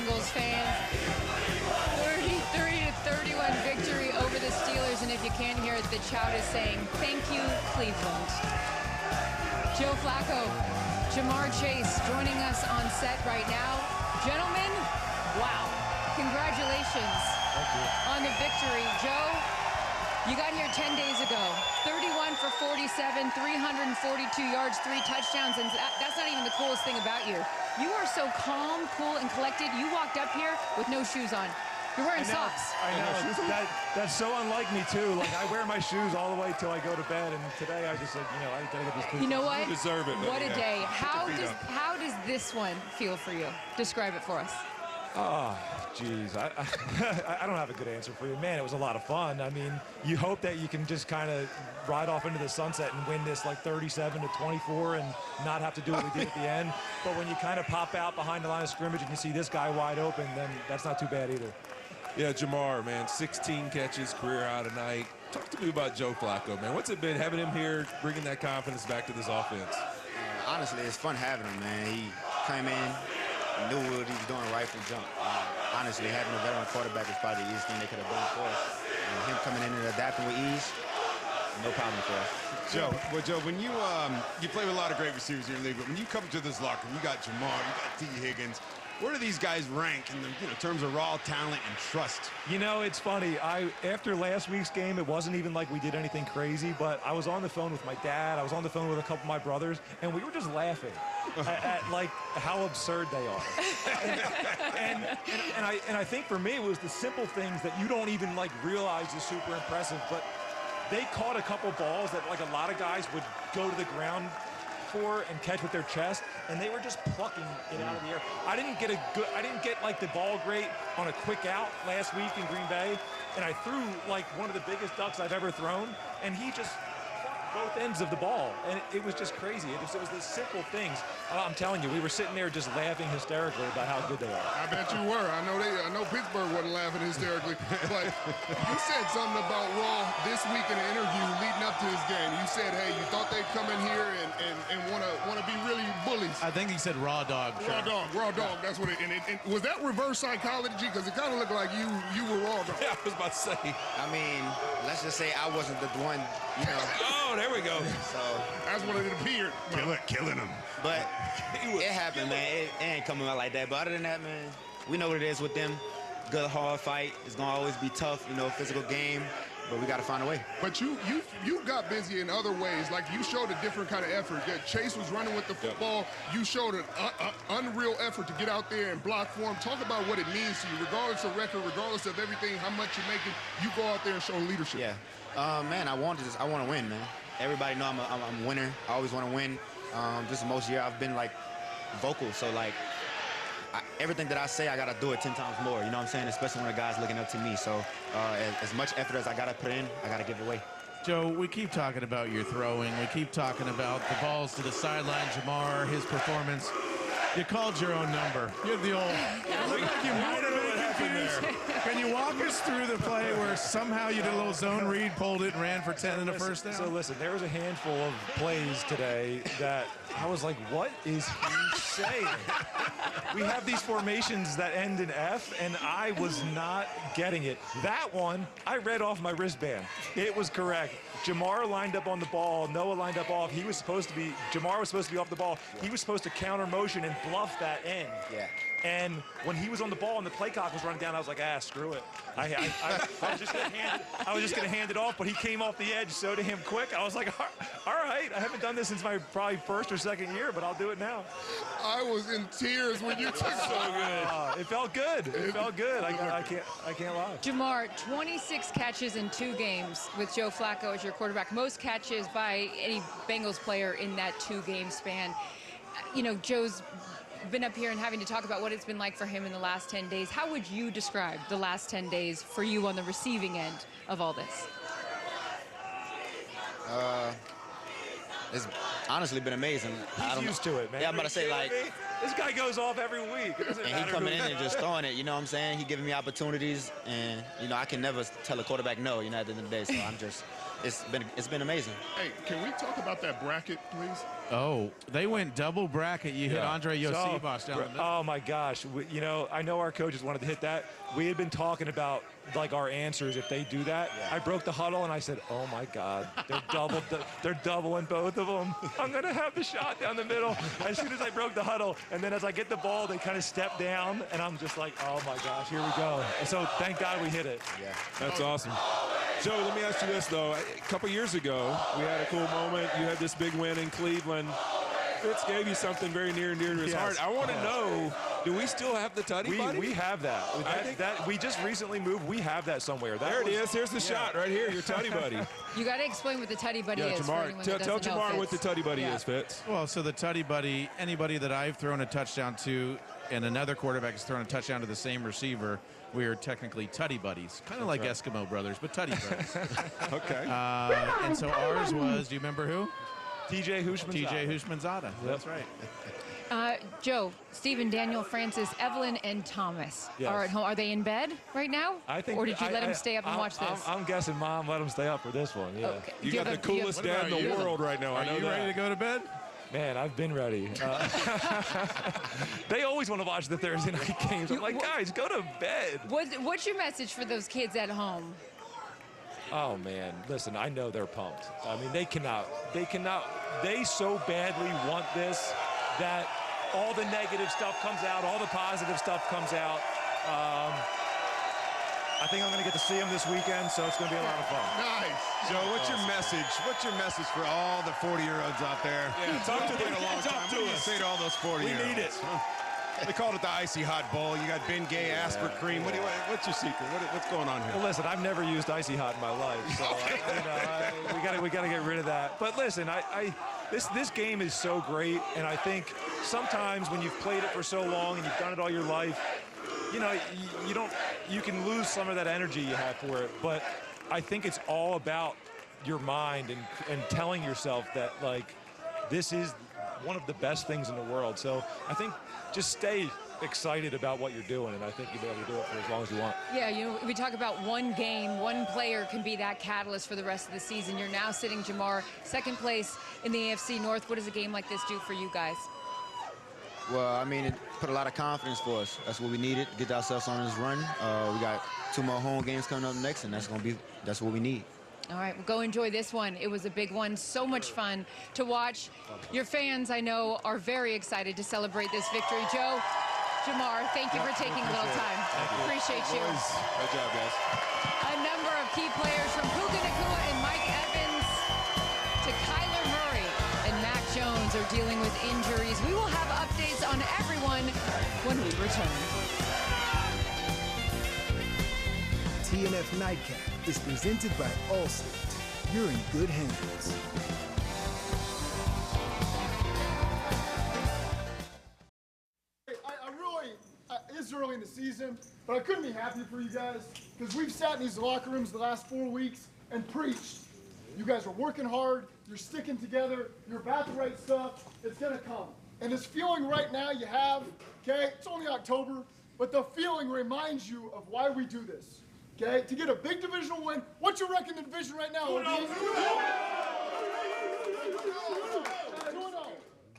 Bengals fans. 33-31 victory over the Steelers, and if you can't hear it, the crowd is saying, "Thank you, Cleveland." Joe Flacco, Jamar Chase joining us on set right now. Gentlemen, wow, congratulations on the victory. Joe, you got here 10 days ago, 31 for 47, 342 yards, 3 touchdowns, and that's not even the coolest thing about you. You are so calm, cool, and collected. You walked up here with no shoes on. You're wearing socks. I know. That's so unlike me, too. Like, I wear my shoes all the way till I go to bed, and today I just said, you know, I gotta get these cleats. You know what? You deserve it, man. What a day. How does this one feel for you? Describe it for us. Oh, geez. I don't have a good answer for you. Man, it was a lot of fun. I mean, you hope that you can just kind of ride off into the sunset and win this like 37-24 and not have to do what we did at the end. But when you kind of pop out behind the line of scrimmage and you see this guy wide open, then that's not too bad either. Yeah, Jamar, man, 16 catches, career high tonight. Talk to me about Joe Flacco, man. What's it been having him here, bringing that confidence back to this offense? Honestly, it's fun having him, man. He came in, knew what he was doing right from jump. Honestly, having a veteran quarterback is probably the easiest thing they could have done for us. Him coming in and adapting with ease, no problem for us. Joe, when you play with a lot of great receivers here in the league, but when you come to this locker room, you got Jamar, you got T. Higgins. Where do these guys rank in terms of raw talent and trust? You know, it's funny. After last week's game, it wasn't even like we did anything crazy, but I was on the phone with my dad. I was on the phone with a couple of my brothers, and we were just laughing at like how absurd they are. and I think for me, it was the simple things that you don't even like realize is super impressive. But they caught a couple balls that like a lot of guys would go to the ground for and catch with their chest, and they were just plucking it out of the air. I didn't get like the ball great on a quick out last week in Green Bay, and I threw like one of the biggest ducks I've ever thrown, and he just plucked both ends of the ball, and it was just crazy. It was the simple things. I'm telling you, we were sitting there just laughing hysterically about how good they are. I bet you were. I know Pittsburgh wasn't laughing hysterically, but you said something about Raw this week in the interview leading up to this game. You said, hey, you thought they'd come in here and want to be really bullies. I think he said raw dog. Raw dog. That's what it. And was that reverse psychology? Because it kind of looked like you were raw dog. Yeah, I was about to say. I mean, let's just say I wasn't the one, you know. Oh, there we go. So that's what it appeared. Killing him. But it happened, man. It ain't coming out like that. But other than that, man, we know what it is with them. Good, hard fight. It's going to always be tough, you know, physical game. But we got to find a way. But you got busy in other ways. Like, you showed a different kind of effort. Yeah, Chase was running with the football. You showed an unreal effort to get out there and block for him. Talk about what it means to you, regardless of record, regardless of everything, how much you're making. You go out there and show leadership. Yeah. Man, I want to win, man. Everybody know I'm a winner. I always want to win. This is most year I've been like vocal, so like everything that I say, I gotta do it 10 times more. You know what I'm saying? Especially when the guy's looking up to me. So as much effort as I gotta put in, I gotta give it away. Joe, we keep talking about your throwing. We keep talking about the balls to the sideline, Jamar, his performance. You called your own number. You're the old. Look like you might have been confused. Can you walk us through the play where somehow you did a little zone read, pulled it, and ran for 10 in the first down? So listen, there was a handful of plays today that I was like, what is he saying? We have these formations that end in F, and I was not getting it. That one, I read off my wristband. It was correct. Jamar lined up on the ball. Noah lined up off. Jamar was supposed to be off the ball. He was supposed to counter motion and bluff that end. Yeah. And when he was on the ball and the play clock was running down, I was like, screw it. I was just gonna hand it off, but he came off the edge so to him quick. I was like, all right, I haven't done this since my probably first or second year, but I'll do it now. I was in tears when you took so good. It felt good. It felt good. I can't lie. Jamar, 26 catches in 2 games with Joe Flacco as your quarterback. Most catches by any Bengals player in that 2-game span. You know, Joe's been up here and having to talk about what it's been like for him in the last 10 days. How would you describe the last 10 days for you on the receiving end of all this? It's honestly been amazing. He's used to it, man. Yeah, I'm about to say, like, this guy goes off every week. And he coming in and just throwing it, you know what I'm saying? He giving me opportunities, and, you know, I can never tell a quarterback no, you know, at the end of the day. So I'm just it's been amazing. Hey, can we talk about that bracket, please? Oh, they went double bracket. You hit Andre Yosibas down the middle. Oh my gosh! You know, I know our coaches wanted to hit that. We had been talking about like our answers if they do that. I broke the huddle and I said, "Oh my God, they're doubling both of them. I'm gonna have the shot down the middle." As soon as I broke the huddle, and then as I get the ball, they kind of step down, and I'm just like, "Oh my gosh, here we go." And so thank God we hit it. Yeah. That's awesome. Joe, let me ask you this, though. A couple years ago, we had a cool moment. You had this big win in Cleveland. Fitz gave you something very near and dear to his heart. I want to know, do we still have the Tutty Buddy? We have that. We just recently moved. We have that somewhere. There it is. Here's the shot right here, your Tutty Buddy. You got to explain what the Tutty Buddy is. Jamar, tell Jamar what the Tutty Buddy is, Fitz. Well, so the Tutty Buddy, anybody that I've thrown a touchdown to and another quarterback has thrown a touchdown to the same receiver, we are technically Tutty Buddies. Kind of like Eskimo brothers, but Tutty brothers. Okay. And so ours was, do you remember who? TJ Hushmanzada. TJ Hushmanzada. That's right. Joe, Stephen, Daniel, Francis, Evelyn, and Thomas are at home. Are they in bed right now? I think. Or did you let them stay up and watch this? I'm guessing Mom let them stay up for this one. Yeah. Okay. You got the coolest dad in the world right now. I know Are you ready to go to bed? Man, I've been ready. They always want to watch the Thursday night games. I'm like, guys, go to bed. What's your message for those kids at home? Oh man, listen, I know they're pumped. I mean, they so badly want this that all the negative stuff comes out, all the positive stuff comes out. I think I'm going to get to see them this weekend, so it's going to be a lot of fun. Nice. Joe, what's your message? What's your message for all the 40-year-olds out there? Yeah, talk to them. A long Talk time. to What do you us. say to all those 40-year-olds? We need it. They called it the icy hot bowl. You got Ben Gay, Asper Cream. What's your secret? What's going on here? Well, listen, I've never used Icy Hot in my life, so we got to get rid of that. But listen, this game is so great, and I think sometimes when you've played it for so long and you've done it all your life, you know, you can lose some of that energy you have for it. But I think it's all about your mind and telling yourself that, like, this is one of the best things in the world. So I think just stay excited about what you're doing, and I think you'll be able to do it for as long as you want. Yeah, you know, we talk about one game, one player can be that catalyst for the rest of the season. You're now sitting, Jamar, second place in the AFC North. What does a game like this do for you guys? Well, I mean, it put a lot of confidence for us. That's what we needed to get ourselves on this run. We got 2 more home games coming up next, and that's what we need. All right, well, go enjoy this one. It was a big one, so much fun to watch. Your fans, I know, are very excited to celebrate this victory. Joe, Jamar, thank you for taking a little time. Appreciate you. Good job, guys. A number of key players from Puka Nacua and Mike Evans to Kyler Murray and Mac Jones are dealing with injuries. We will have updates on everyone when we return. TNF Nightcap is presented by Allstate. You're in good hands. It's early in the season, but I couldn't be happier for you guys because we've sat in these locker rooms the last 4 weeks and preached. You guys are working hard, you're sticking together, you're about the right stuff, it's gonna come. And this feeling right now you have, okay, it's only October, but the feeling reminds you of why we do this, okay? To get a big divisional win, what's your record in the division right now, OB? 2-0.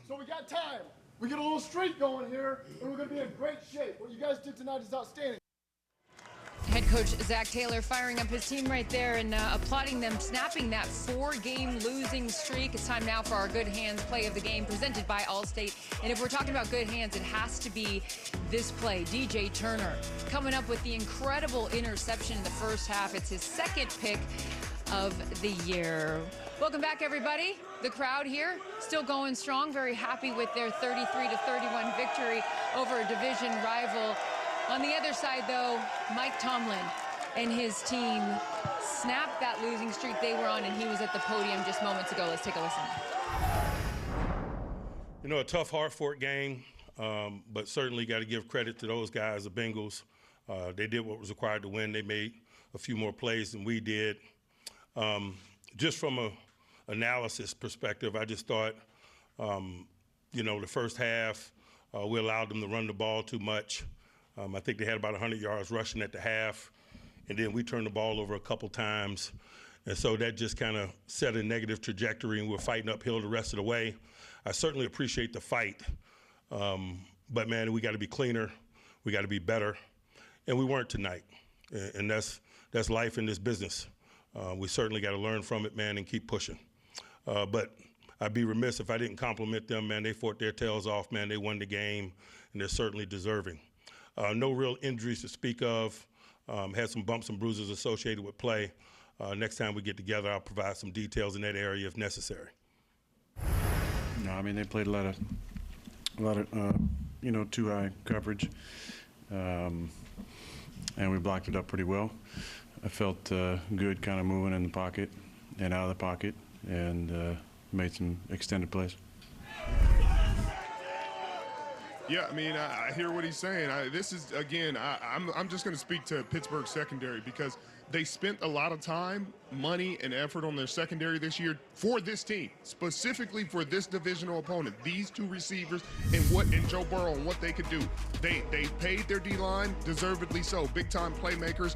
So we got time. We get a little streak going here, and we're going to be in great shape. What you guys did tonight is outstanding. Head coach Zach Taylor firing up his team right there and applauding them, snapping that 4-game losing streak. It's time now for our Good Hands play of the game presented by Allstate. And if we're talking about good hands, it has to be this play. DJ Turner coming up with the incredible interception in the first half. It's his second pick of the year. Welcome back, everybody. The crowd here still going strong, very happy with their 33-31 victory over a division rival. On the other side, though, Mike Tomlin and his team snapped that losing streak they were on, and he was at the podium just moments ago. Let's take a listen. You know, a tough, hard-fought game, but certainly got to give credit to those guys, the Bengals. They did what was required to win. They made a few more plays than we did. Just from a analysis perspective, I just thought, you know, the first half, we allowed them to run the ball too much. I think they had about 100 yards rushing at the half, and then we turned the ball over a couple times. And so that just kind of set a negative trajectory, and we're fighting uphill the rest of the way. I certainly appreciate the fight, but man, we got to be cleaner, we got to be better, and we weren't tonight. And that's life in this business. We certainly got to learn from it, man, and keep pushing. But I'd be remiss if I didn't compliment them, man. They fought their tails off, man. They won the game, and they're certainly deserving. No real injuries to speak of. Had some bumps and bruises associated with play. Next time we get together, I'll provide some details in that area if necessary. No, I mean, they played a lot of too high coverage, and we blocked it up pretty well. I felt good kind of moving in the pocket and out of the pocket, and made some extended plays. Yeah, I mean, I hear what he's saying. This is, again, I'm just going to speak to Pittsburgh secondary because they spent a lot of time, money, and effort on their secondary this year for this team, specifically for this divisional opponent. These two receivers and Joe Burrow and what they could do. They paid their D-line, deservedly so. Big-time playmakers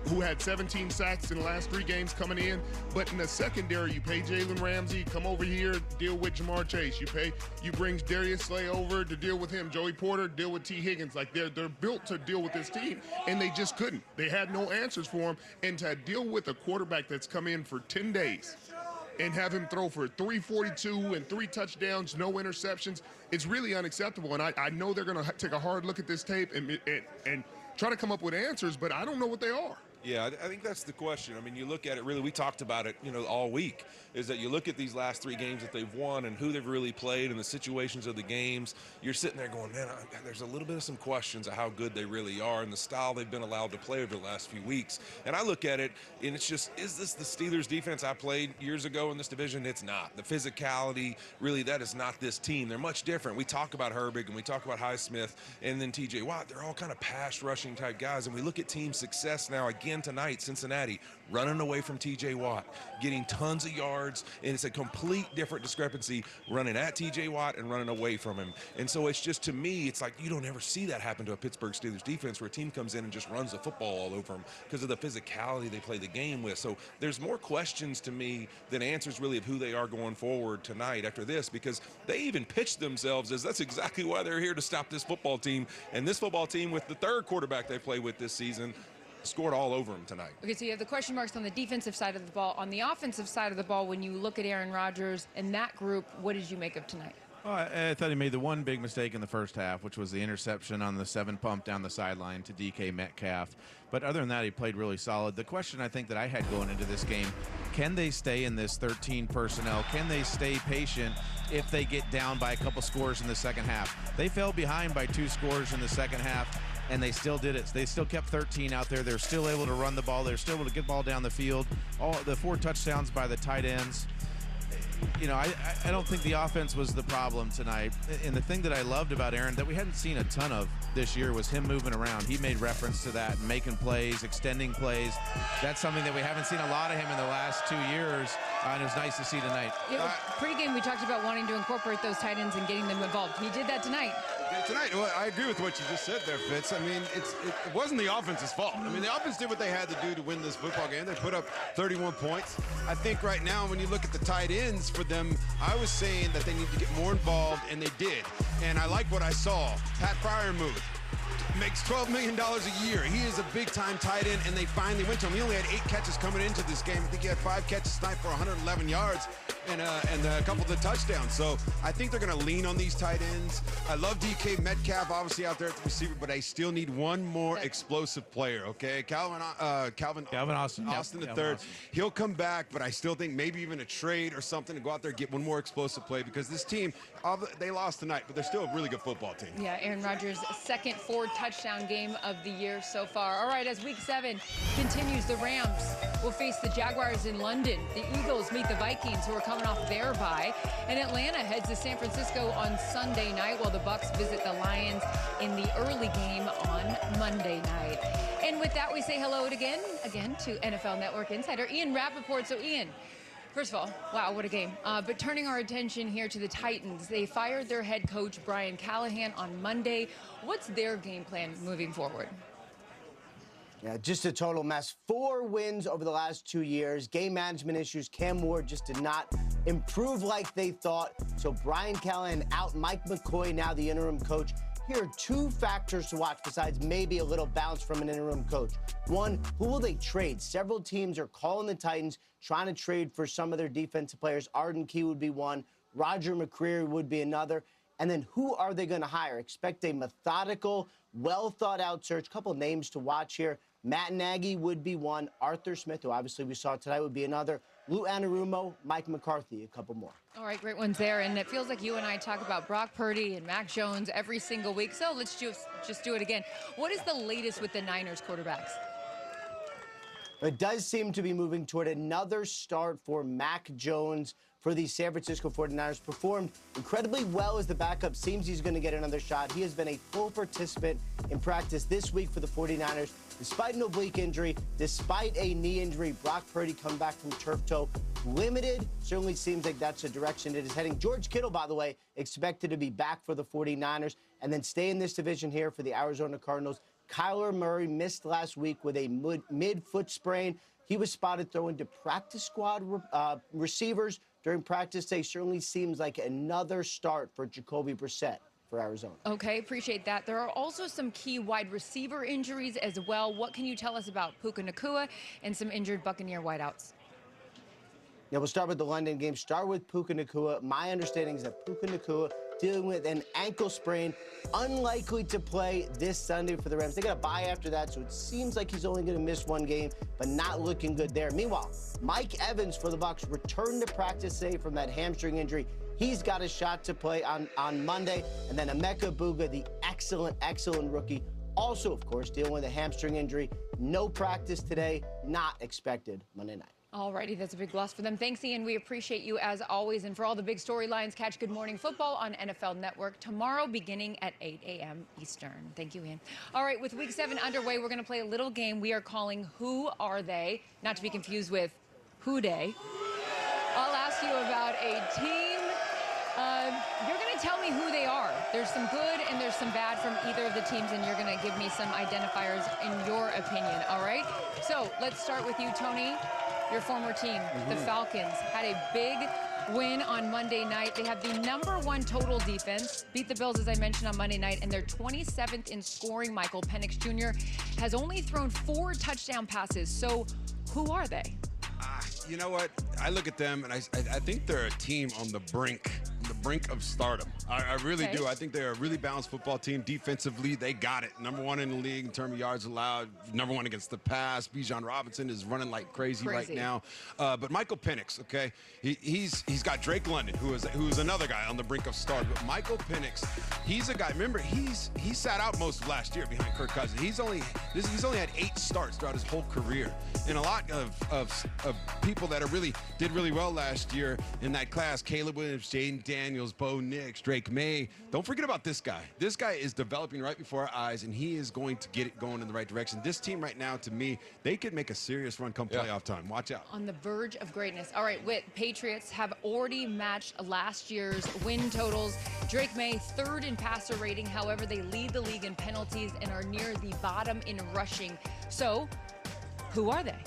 who had 17 sacks in the last 3 games coming in. But in the secondary, you pay Jalen Ramsey, come over here, deal with Jamar Chase. You bring Darius Slay over to deal with him. Joey Porter, deal with T. Higgins. Like, they're built to deal with this team, and they just couldn't. They had no answers for him. And to deal with a quarterback that's come in for 10 days and have him throw for 342 and 3 touchdowns, no interceptions, it's really unacceptable. And I know they're going to take a hard look at this tape and try to come up with answers, but I don't know what they are. Yeah, I think that's the question. I mean, you look at it, really, we talked about it, all week, is that you look at these last 3 games that they've won and who they've really played and the situations of the games. You're sitting there going, man, there's a little bit of some questions of how good they really are and the style they've been allowed to play over the last few weeks. And I look at it, and it's just, is this the Steelers defense I played years ago in this division? It's not. The physicality, really, that is not this team. They're much different. We talk about Herbig and we talk about Highsmith and then TJ Watt. They're all kind of pass rushing type guys. And we look at team success now again tonight, Cincinnati, running away from TJ Watt, getting tons of yards, and it's a complete different discrepancy running at TJ Watt and running away from him. And so it's just, to me, it's like you don't ever see that happen to a Pittsburgh Steelers defense where a team comes in and just runs the football all over them because of the physicality they play the game with. So there's more questions to me than answers really of who they are going forward tonight after this, because they even pitched themselves as that's exactly why they're here to stop this football team. And this football team, with the 3rd quarterback they play with this season, scored all over him tonight. Okay, so you have the question marks on the defensive side of the ball. On the offensive side of the ball, when you look at Aaron Rodgers and that group, what did you make of tonight? Well, I thought he made the one big mistake in the first half, which was the interception on the 7 pump down the sideline to DK Metcalf. But other than that, he played really solid. The question I think that I had going into this game, can they stay in this 13 personnel? Can they stay patient if they get down by a couple scores in the second half? They fell behind by 2 scores in the second half, and they still did it. They still kept 13 out there. They're still able to run the ball. They're still able to get the ball down the field. All the 4 touchdowns by the tight ends. I don't think the offense was the problem tonight. And the thing that I loved about Aaron that we hadn't seen a ton of this year was him moving around. He made reference to that, making plays, extending plays. That's something that we haven't seen a lot of him in the last 2 years, and it was nice to see tonight. Pre-game, we talked about wanting to incorporate those tight ends and getting them involved. He did that tonight. Well, I agree with what you just said there, Fitz. I mean, it wasn't the offense's fault. I mean, the offense did what they had to do to win this football game. They put up 31 points. I think right now, when you look at the tight ends for them, I was saying that they need to get more involved, and they did. And I like what I saw. Pat Fryermuth makes $12 million a year. He is a big-time tight end, and they finally went to him. He only had 8 catches coming into this game. I think he had 5 catches tonight for 111 yards and a couple of the touchdowns. So I think they're going to lean on these tight ends. I love DK Metcalf, obviously, out there at the receiver, but I still need one more explosive player, okay? Calvin Austin the third. He'll come back, but I still think maybe even a trade or something to go out there and get one more explosive play, because this team, they lost tonight, but they're still a really good football team. Yeah, Aaron Rodgers' second 4-touchdown game of the year so far. All right, as Week 7 continues, the Rams will face the Jaguars in London. The Eagles meet the Vikings, who are coming off their bye. And Atlanta heads to San Francisco on Sunday night, while the Bucs visit the Lions in the early game on Monday night. And with that, we say hello again to NFL Network insider Ian Rappaport. So, Ian, first of all, wow, what a game. But turning our attention here to the Titans, they fired their head coach, Brian Callahan, on Monday. What's their game plan moving forward? Yeah, just a total mess. 4 wins over the last 2 years. Game management issues. Cam Ward just did not improve like they thought. So Brian Callahan out. Mike McCoy now the interim coach. Here are 2 factors to watch besides maybe a little bounce from an interim coach. One, who will they trade? Several teams are calling the Titans, trying to trade for some of their defensive players. Arden Key would be one. Roger McCreary would be another. And then who are they going to hire? Expect a methodical, well-thought-out search. Couple names to watch here. Matt Nagy would be one. Arthur Smith, who obviously we saw tonight, would be another. Lou Anarumo, Mike McCarthy, a couple more. All right, great ones there. And it feels like you and I talk about Brock Purdy and Mac Jones every single week. So let's just do it again. What is the latest with the Niners quarterbacks? It does seem to be moving toward another start for Mac Jones for the San Francisco 49ers. Performed incredibly well as the backup. Seems he's going to get another shot. He has been a full participant in practice this week for the 49ers. Despite an oblique injury, despite a knee injury, Brock Purdy come back from turf toe. Limited. Certainly seems like that's the direction it is heading. George Kittle, by the way, expected to be back for the 49ers. And then stay in this division here for the Arizona Cardinals. Kyler Murray missed last week with a mid-foot sprain. He was spotted throwing to practice squad receivers during practice day. Certainly seems like another start for Jacoby Brissett for Arizona. Okay, appreciate that. There are also some key wide receiver injuries as well. What can you tell us about Puka Nacua and some injured Buccaneer wideouts? Yeah, we'll start with the London game. Start with Puka Nacua. My understanding is that Puka Nacua dealing with an ankle sprain, unlikely to play this Sunday for the Rams. They got a bye after that, so it seems like he's only going to miss 1 game, but not looking good there. Meanwhile, Mike Evans for the Bucs returned to practice today from that hamstring injury. He's got a shot to play on Monday. And then Emeka Buga, the excellent rookie, also, of course, dealing with a hamstring injury. No practice today, not expected Monday night. Alrighty, that's a big loss for them. Thanks, Ian. We appreciate you as always. And for all the big storylines, catch Good Morning Football on NFL Network tomorrow beginning at 8 a.m. Eastern. Thank you, Ian. All right, with Week 7 underway, we're going to play a little game we are calling Who Are They? Not to be confused with Who Day. I'll ask you about a team. You're going to tell me who they are. There's some good and there's some bad from either of the teams, and you're going to give me some identifiers in your opinion, all right? So let's start with you, Tony. Your former team, the Falcons, had a big win on Monday night. They have the #1 total defense, beat the Bills, as I mentioned, on Monday night, and they're 27th in scoring. Michael Penix Jr. has only thrown 4 touchdown passes. So who are they? You know what? I look at them, and I think they're a team on the brink of stardom. I really do. I think they're a really balanced football team. Defensively, they got it. #1 in the league in terms of yards allowed. #1 against the pass. Bijan Robinson is running like crazy right now. But Michael Penix, okay, he's got Drake London, who is another guy on the brink of stardom. But Michael Penix, he's a guy. Remember, he sat out most of last year behind Kirk Cousins. He's only had 8 starts throughout his whole career, and a lot of people that did really well last year in that class: Caleb Williams, Jaden Daniels, Bo Nix, Drake May. Don't forget about this guy. This guy is developing right before our eyes, and he is going to get it going in the right direction. This team right now, to me, they could make a serious run come playoff time. Watch out. On the verge of greatness. All right, Whit, Patriots have already matched last year's win totals. Drake May, 3rd in passer rating. However, they lead the league in penalties and are near the bottom in rushing. So, who are they?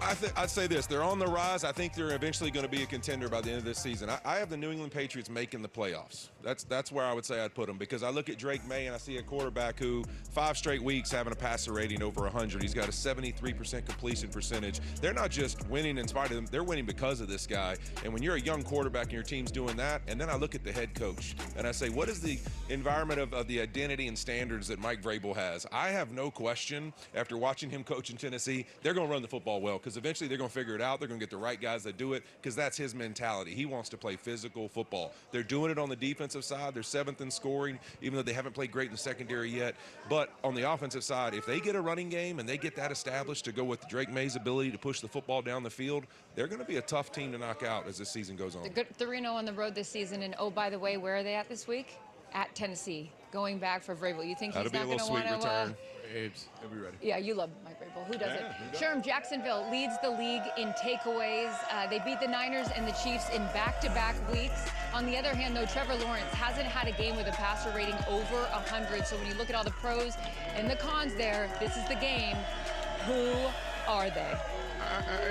I'd say this. They're on the rise. I think they're eventually going to be a contender by the end of this season. I have the New England Patriots making the playoffs. That's where I would say I'd put them, because I look at Drake May and I see a quarterback who 5 straight weeks having a passer rating over 100. He's got a 73% completion percentage. They're not just winning in spite of them. They're winning because of this guy. And when you're a young quarterback and your team's doing that, and then I look at the head coach and I say, what is the environment of the identity and standards that Mike Vrabel has? I have no question, after watching him coach in Tennessee, they're going to run the football well, because eventually they're going to figure it out. They're going to get the right guys that do it, because that's his mentality. He wants to play physical football. They're doing it on the defensive side. They're 7th in scoring, even though they haven't played great in the secondary yet. But on the offensive side, if they get a running game and they get that established to go with Drake May's ability to push the football down the field, they're going to be a tough team to knock out as this season goes on. They're good 3-0 on the road this season. And, oh, by the way, where are they at this week? At Tennessee, going back for Vrabel. You think he's not going to want to He'll be ready. Yeah, you love Mike Vrabel. Who doesn't? Sherm, Jacksonville leads the league in takeaways. They beat the Niners and the Chiefs in back-to-back weeks. On the other hand, though, Trevor Lawrence hasn't had a game with a passer rating over 100. So when you look at all the pros and the cons there, this is the game. Who are they?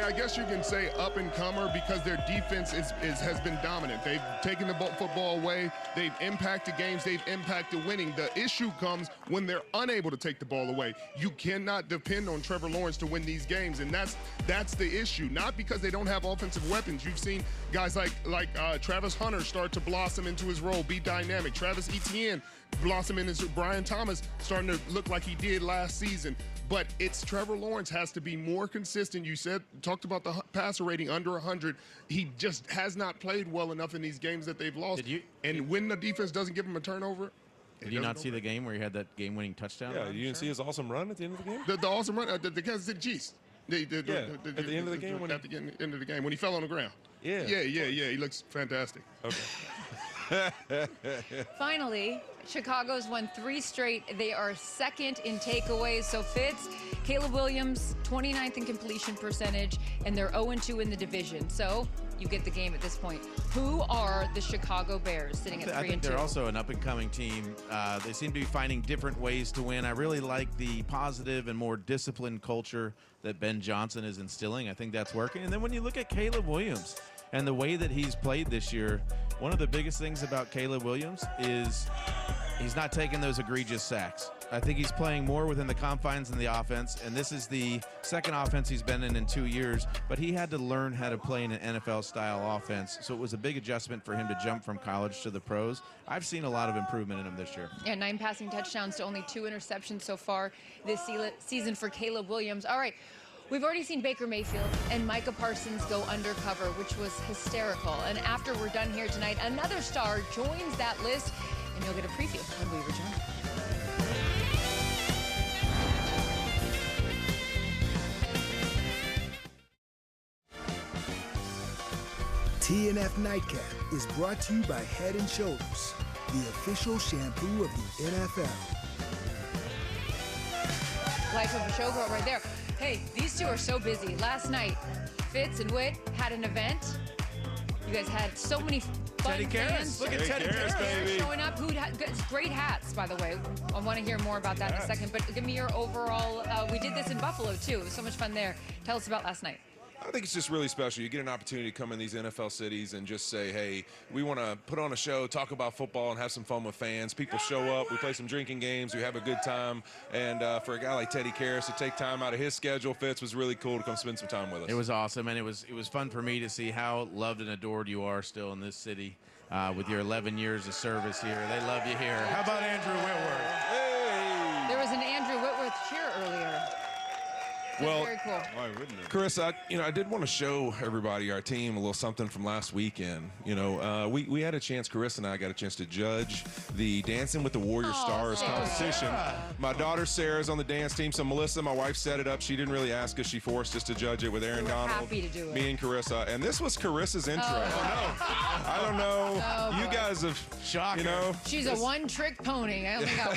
I guess you can say up-and-comer because their defense has been dominant. They've taken the football away. They've impacted games. They've impacted winning. The issue comes when they're unable to take the ball away. You cannot depend on Trevor Lawrence to win these games, and that's the issue. Not because they don't have offensive weapons. You've seen guys like Travis Hunter start to blossom into his role, be dynamic. Travis Etienne blossom into Brian Thomas starting to look like he did last season. But it's Trevor Lawrence has to be more consistent. You talked about the passer rating under 100. He just has not played well enough in these games that they've lost. And when the defense doesn't give him a turnover. Did you not see the game where he had that game-winning touchdown? Yeah, you didn't see his awesome run at the end of the game? The awesome run, the Kansas City Chiefs. At the end of the game? At the end of the game, when he fell on the ground. Yeah. He looks fantastic. Okay. Finally, Chicago's won 3 straight. They are second in takeaways. So Fitz, Caleb Williams, 29th in completion percentage, and they're 0-2 in the division. So you get the game at this point. Who are the Chicago Bears sitting at 3-2? I think they're also an up-and-coming team. They seem to be finding different ways to win. I really like the positive and more disciplined culture that Ben Johnson is instilling. I think that's working. And then when you look at Caleb Williams and the way that he's played this year, one of the biggest things about Caleb Williams is he's not taking those egregious sacks. I think he's playing more within the confines in the offense, and this is the second offense he's been in 2 years, but he had to learn how to play in an NFL-style offense, so it was a big adjustment for him to jump from college to the pros. I've seen a lot of improvement in him this year. Yeah, 9 passing touchdowns to only 2 interceptions so far this season for Caleb Williams. All right. We've already seen Baker Mayfield and Micah Parsons go undercover, which was hysterical. And after we're done here tonight, another star joins that list, and you'll get a preview when we return. TNF Nightcap is brought to you by Head & Shoulders, the official shampoo of the NFL. Life of a showgirl right there. Hey, these two are so busy. Last night, Fitz and Whit had an event. You guys had so many fun fans. Look at Teddy Karras, baby. Showing up. Great hats, by the way. I want to hear more about that in a second. But give me your overall. We did this in Buffalo, too. It was so much fun there. Tell us about last night. I think it's just really special. You get an opportunity to come in these NFL cities and just say, hey, we want to put on a show, talk about football, and have some fun with fans. People show up. We play some drinking games. We have a good time. And for a guy like Teddy Karras to take time out of his schedule, Fitz, was really cool to come spend some time with us. It was awesome, and it was fun for me to see how loved and adored you are still in this city with your 11 years of service here. They love you here. How about Andrew Whitworth? Hey! There was an Andrew Whitworth cheer earlier. Well, very cool. Why wouldn't it? Carissa, I did want to show everybody, our team, a little something from last weekend. We had a chance, Carissa and I got a chance to judge the Dancing with the Warrior Stars competition. My daughter Sarah's on the dance team, so Melissa, my wife, set it up. She didn't really ask us. She forced us to judge it with Aaron Donald, happy to do it. me and Carissa. And this was Carissa's intro. I don't know. You guys have, She's a one-trick pony. I only got one.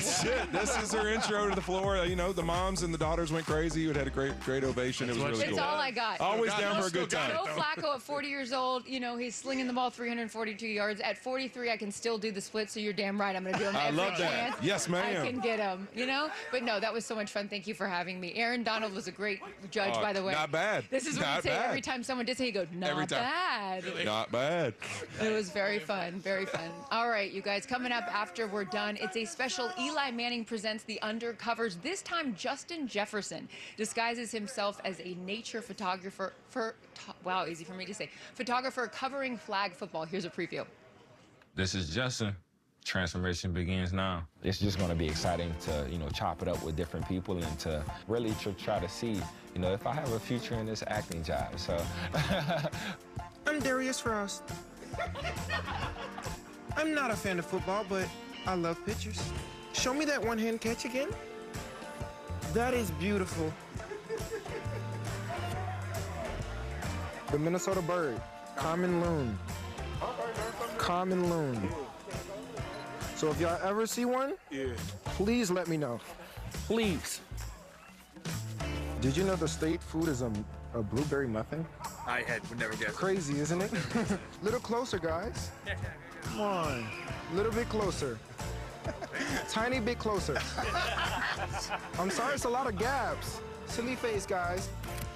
This is her intro to the floor. The moms and the daughters went crazy. It had a great ovation. It was really cool. That's all I got. Always down for a good time. Joe Flacco at 40 years old, he's slinging the ball 342 yards. At 43, I can still do the split, so you're damn right. I'm going to do them every love that. chance Yes, ma'am. I can get them, But no, that was so much fun. Thank you for having me. Aaron Donald was a great judge, by the way. Not bad. This is what you say every time someone did say, you go, not bad. Not bad. It was very fun, very fun. All right, you guys, coming up after we're done, it's a special Eli Manning Presents the Undercovers. This time, Justin Jefferson disguises himself as a nature photographer easy for me to say. Photographer covering flag football. Here's a preview. This is Justin. Transformation begins now. It's just going to be exciting to, chop it up with different people and to really try to see, if I have a future in this acting job. So I'm Darius Frost. I'm not a fan of football, but I love pictures. Show me that one-hand catch again. That is beautiful. The Minnesota bird, common loon. Common loon. So if y'all ever see one, please let me know. please. Did you know the state food is a blueberry muffin? Would never guess. Crazy, isn't it? Little closer, guys. Come on. Little bit closer. Tiny bit closer. I'm sorry, it's a lot of gaps. Silly face, guys.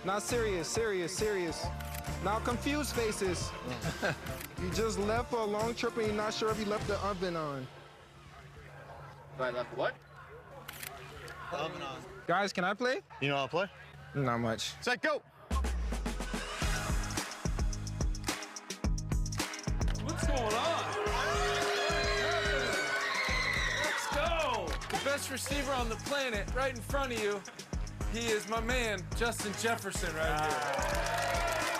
Not serious, serious. Now confused faces. You just left for a long trip and you're not sure if you left the oven on. I left what? Oven on. Guys, can I play? You know how to play? Not much. Set, go! What's going on? Let's go! The best receiver on the planet, right in front of you. He is my man, Justin Jefferson, right here.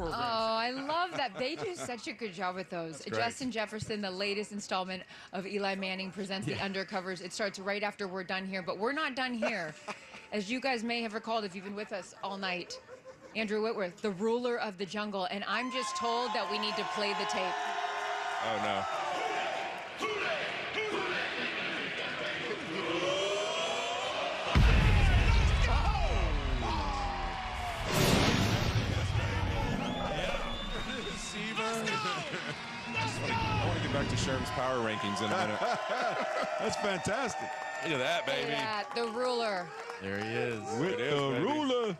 Oh, I love that. They do such a good job with those. Justin Jefferson, the latest installment of Eli Manning Presents the Undercovers. It starts right after we're done here, but we're not done here. As you guys may have recalled if you've been with us all night, Andrew Whitworth, the ruler of the jungle, and I'm just told that we need to play the tape. Oh, no. I want to get back to Sherman's power rankings in a minute. That's fantastic. Look at that, Look baby. at that, the ruler. There he is. With the ruler.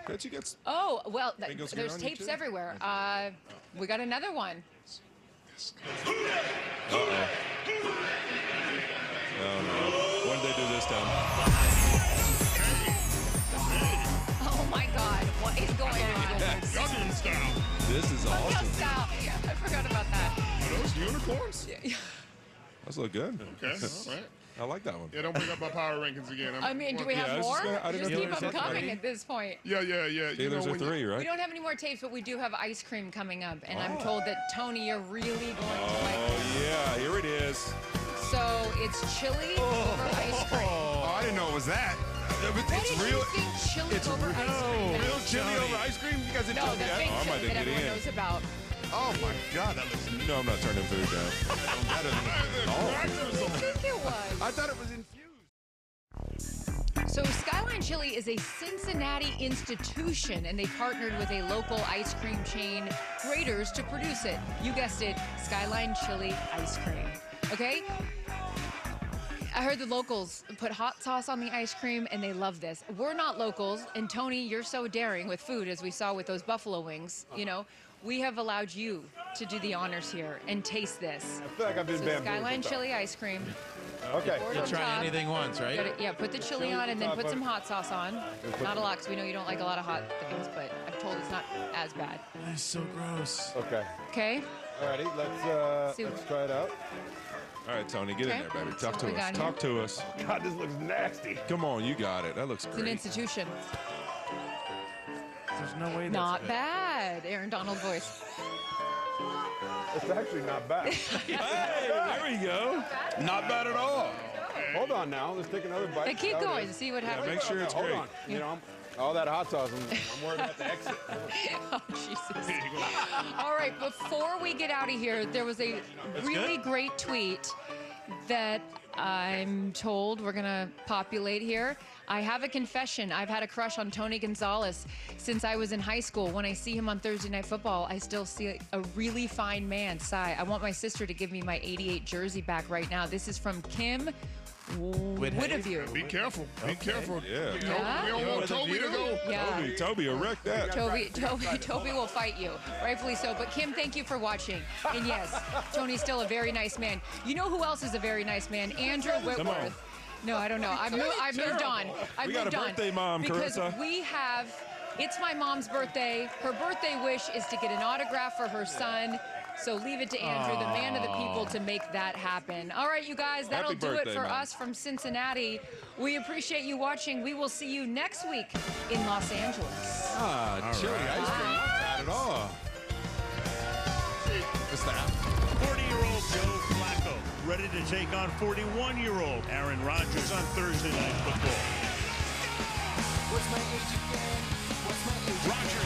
Bet you get Oh, well, Bengals get there's on you tapes too? everywhere. We got another one. Uh-oh. Oh, no. What did they do this time? Oh, my God. What is going on? Gunman style. This is Gunman awesome. style. Yeah, I forgot about that. Are those unicorns? Yeah. Those look good. Okay, all right. I like that one. Yeah, don't bring up my power rankings again. I mean, do we have I was more? just gonna- I didn't Just know keep there them was coming something. at this point. Yeah. Steelers are 3, right? We don't have any more tapes, but we do have ice cream coming up. And I'm told that, Tony, you're really going to like Oh, yeah. Here it is. So it's chili over ice cream. Oh, I didn't know it was that. What It's did real. you think chili over ice cream? Real chili over ice cream? You guys didn't No, tell the me that? fake Oh, I might chili have that to get everyone in. knows about. Oh my God, that looks. You know I'm not turning food down. I think it was. I thought it was infused. So Skyline Chili is a Cincinnati institution, and they partnered with a local ice cream chain, Grater's, to produce it. You guessed it, Skyline Chili ice cream. Okay? I heard the locals put hot sauce on the ice cream, and they love this. We're not locals, and Tony, you're so daring with food, as we saw with those buffalo wings. You know, we have allowed you to do the honors here and taste this. I feel like I've been bamboozled. Skyline Chili ice cream. Okay. Pour it You on try top. anything once, right? Gotta- yeah, put the chili on and then put some hot sauce on. Not a lot, because we know you don't like a lot of hot things, but I'm told it's not as bad. That's so gross. Okay. Okay? Alrighty, let's See what- let's try it out. All right, Tony, get Okay. in there, baby. See Talk what to we us. got here. Talk to us. God, this looks nasty. Come on, you got it. That looks It's an great. institution. There's no way that's Not good. bad. Aaron Donald voice. It's actually not bad. Hey, there we go. Not bad at all. Hold on now. Let's take another bite. Hey, keep How it going. is. See what happens. Make sure it's Hold great. on. You know, all that hot sauce, I'm worried about the exit. Oh, Jesus. All right, before we get out of here, there was a really great tweet that I'm told we're going to populate here. I have a confession. I've had a crush on Tony Gonzalez since I was in high school. When I see him on Thursday Night Football, I still see a really fine man. Sigh. I want my sister to give me my 88 jersey back right now. This is from Kim Whitaview. Be careful. Be careful. Yeah. Yeah? We don't want Toby to go. Yeah. Toby will wreck that. Toby will fight you, rightfully so. But Kim, thank you for watching. And yes, Tony's still a very nice man. You know who else is a very nice man? Andrew Whitworth. No, I don't know. I've moved on. We got a birthday mom, because Carissa. we have. It's my mom's birthday. Her birthday wish is to get an autograph for her son. So leave it to Andrew, the man of the people, to make that happen. All right, you guys, that'll Happy do it birthday, for Mom. us from Cincinnati. We appreciate you watching. We will see you next week in Los Angeles. Chili ice cream. Not bad at all. What's that? 40-year-old Joe Flacco ready to take on 41-year-old Aaron Rodgers on Thursday Night Football. What's my age again? What's my age? Rodgers